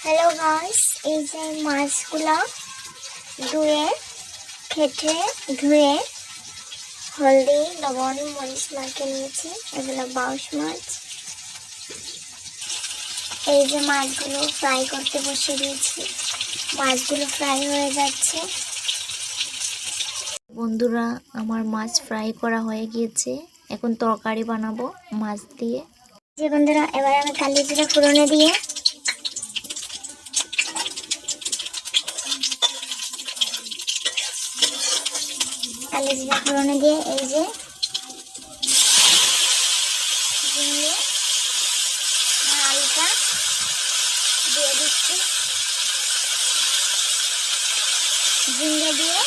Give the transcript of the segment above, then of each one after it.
Hello guys, এই যে মাছগুলো ধুয়ে হলদি লবণ মরিচ মাখিয়ে নিয়েছি। এগুলো বাউশ মাছ। এই যে মাছগুলো ফ্রাই করতে বসিয়ে দিয়েছি। মাছগুলো ফ্রাই হয়ে যাচ্ছে। বন্ধুরা, আমার মাছ ফ্রাই করা হয়ে গিয়েছে। এখন তরকারি বানাবো মাছ দিয়ে। যে বন্ধুরা, এবার আমি কালি জিরা ফোড়নে দিয়ে এই যে ঝিঙে আলুটা দিয়ে দিচ্ছি। ঝিঙে দিয়ে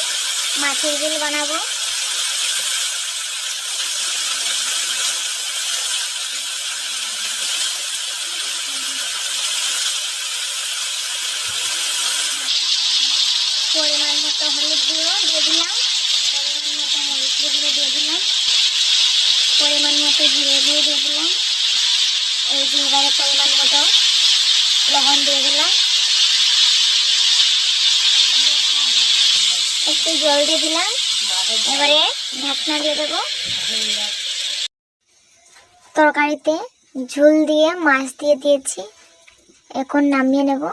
মাছের ঝোল বানাবো। পরিমাণ মতো হলুদ দিয়ে দিলাম। পরিমাণ মতো মরিচ গুঁড়ো দিয়ে দিলাম। পরিমাণ মতো জিরে দিয়ে দিলাম। এই যে এবারে পরিমাণ মতো লবণ দিয়ে দিলাম। একটু জল দিয়ে দিলাম। এবারে ঢাকনা দিয়ে দেবো। তরকারিতে ঝোল দিয়ে মাছ দিয়ে দিয়েছি। এখন নামিয়ে নেব।